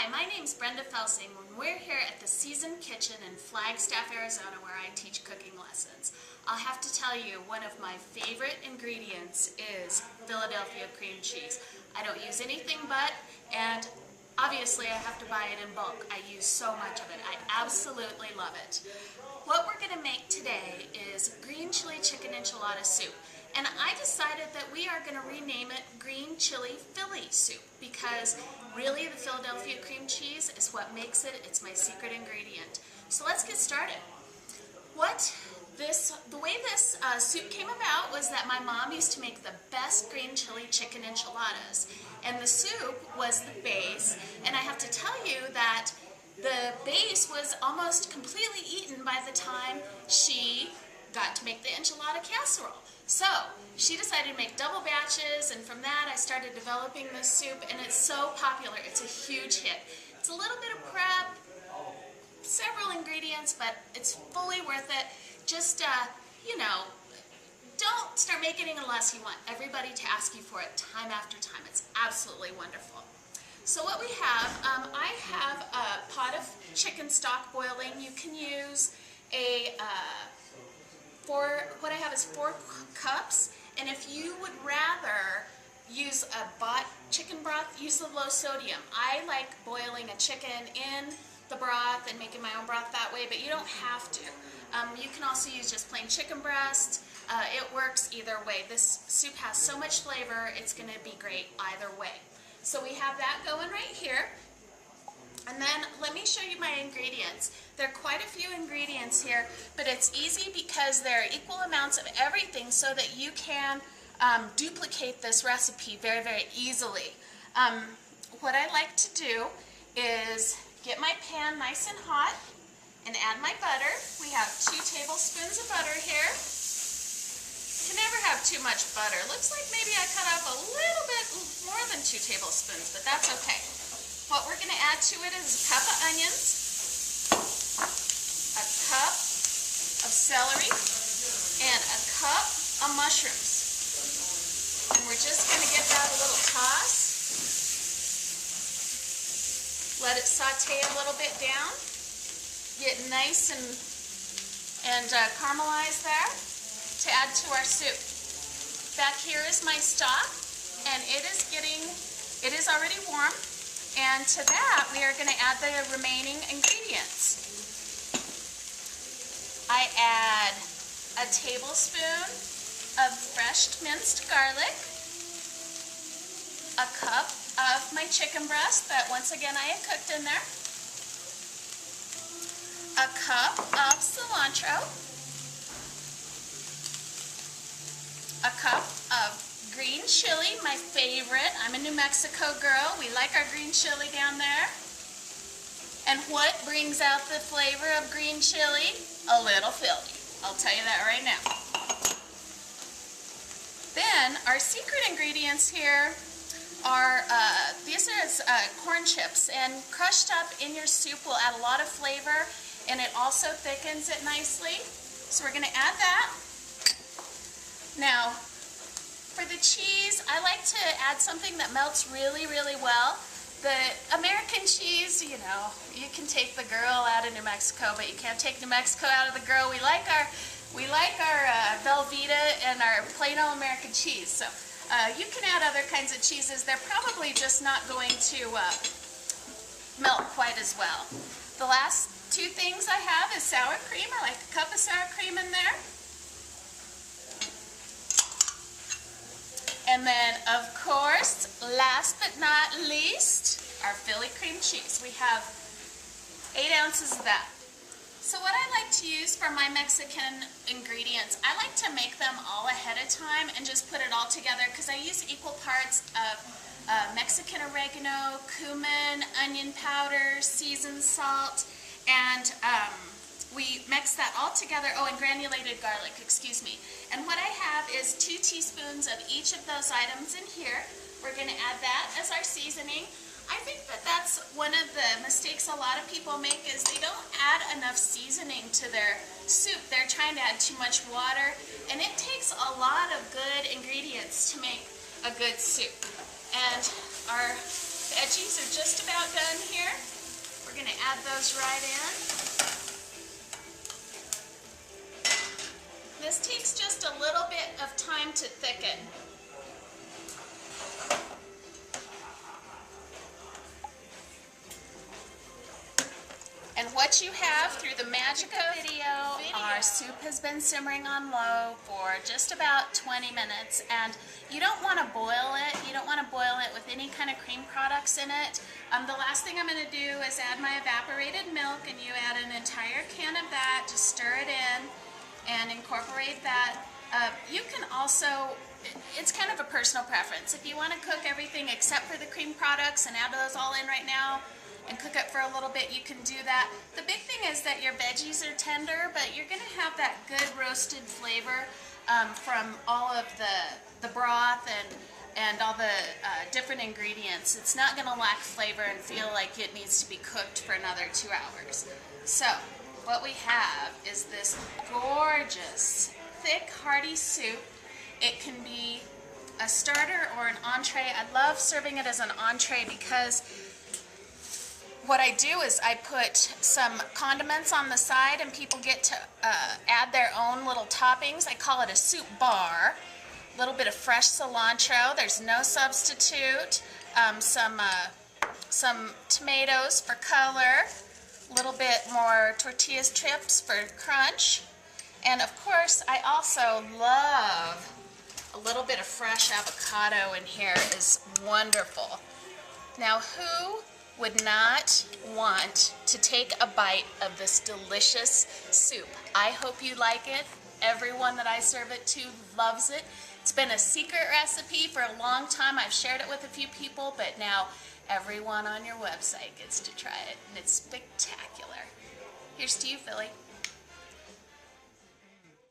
Hi, my name's Brenda Felsing, and we're here at the Seasoned Kitchen in Flagstaff, Arizona, where I teach cooking lessons. I'll have to tell you, one of my favorite ingredients is Philadelphia cream cheese. I don't use anything but, and obviously I have to buy it in bulk. I use so much of it. I absolutely love it. What we're going to make today is green chili chicken enchilada soup. And I decided that we are going to rename it green chili Philly soup because really the Philadelphia cream cheese is what makes it. It's my secret ingredient. So let's get started. The way this soup came about was that my mom used to make the best green chili chicken enchiladas. And the soup was the base. And I have to tell you that the base was almost completely eaten by the time she got to make the enchilada casserole. So she decided to make double batches, and from that I started developing this soup, and it's so popular. It's a huge hit. It's a little bit of prep, several ingredients, but it's fully worth it. Just, you know, don't start making it unless you want everybody to ask you for it time after time. It's absolutely wonderful. So what we have, I have a pot of chicken stock boiling. You can use what I have is 4 cups, and if you would rather use a bought chicken broth, use the low sodium. I like boiling a chicken in the broth and making my own broth that way, but you don't have to. You can also use just plain chicken breast. It works either way. This soup has so much flavor, it's going to be great either way. So we have that going right here. And then let me show you my ingredients. There are quite a few ingredients here, but it's easy because there are equal amounts of everything so that you can duplicate this recipe very, very easily. What I like to do is get my pan nice and hot and add my butter. We have 2 tablespoons of butter here. You can never have too much butter. Looks like maybe I cut up a little bit more than 2 tablespoons, but that's okay. What we're going to add to it is a cup of onions, a cup of celery, and a cup of mushrooms. And we're just going to give that a little toss. Let it saute a little bit down. Get nice and caramelized there to add to our soup. Back here is my stock, and it is already warm. And to that, we are going to add the remaining ingredients. I add a tablespoon of fresh minced garlic, a cup of my chicken breast that once again I had cooked in there, a cup of cilantro, a cup of green chili, my favorite. I'm a New Mexico girl. We like our green chili down there. And what brings out the flavor of green chili? A little Philly. I'll tell you that right now. Then our secret ingredients here are, these are corn chips, and crushed up in your soup will add a lot of flavor, and it also thickens it nicely. So we're going to add that. Now, for the cheese, I like to add something that melts really, really well. The American cheese, you know, you can take the girl out of New Mexico, but you can't take New Mexico out of the girl. We like our Velveeta and our plain old American cheese. So you can add other kinds of cheeses. They're probably just not going to melt quite as well. The last 2 things I have is sour cream. I like a cup of sour cream in there. And then, of course, last but not least, our Philly cream cheese. We have 8 ounces of that. So what I like to use for my Mexican ingredients, I like to make them all ahead of time and just put it all together because I use equal parts of Mexican oregano, cumin, onion powder, seasoned salt, and we mix that all together. Oh, and granulated garlic, excuse me. And what I have is 2 teaspoons of each of those items in here. We're going to add that as our seasoning. I think that that's one of the mistakes a lot of people make is they don't add enough seasoning to their soup. They're trying to add too much water, and it takes a lot of good ingredients to make a good soup. And our veggies are just about done here. We're going to add those right in. This takes just a little bit of time to thicken. And what you have through the magic of video, our soup has been simmering on low for just about 20 minutes. And you don't want to boil it. You don't want to boil it with any kind of cream products in it. The last thing I'm going to do is add my evaporated milk, and you add an entire can of that. Just stir it in and incorporate that. You can also, it's kind of a personal preference. If you want to cook everything except for the cream products and add those all in right now, and cook it for a little bit, you can do that. The big thing is that your veggies are tender, but you're going to have that good roasted flavor from all of the broth and all the different ingredients. It's not going to lack flavor and feel like it needs to be cooked for another 2 hours. So what we have is this gorgeous, thick, hearty soup. It can be a starter or an entree. I love serving it as an entree because what I do is I put some condiments on the side, and people get to add their own little toppings. I call it a soup bar. A little bit of fresh cilantro. There's no substitute. Some tomatoes for color. A little bit more tortilla strips for crunch. And of course, I also love a little bit of fresh avocado in here. Is wonderful. Now, who would not want to take a bite of this delicious soup? I hope you like it. Everyone that I serve it to loves it. It's been a secret recipe for a long time. I've shared it with a few people, but now everyone on your website gets to try it, and it's spectacular. Here's to you, Philly.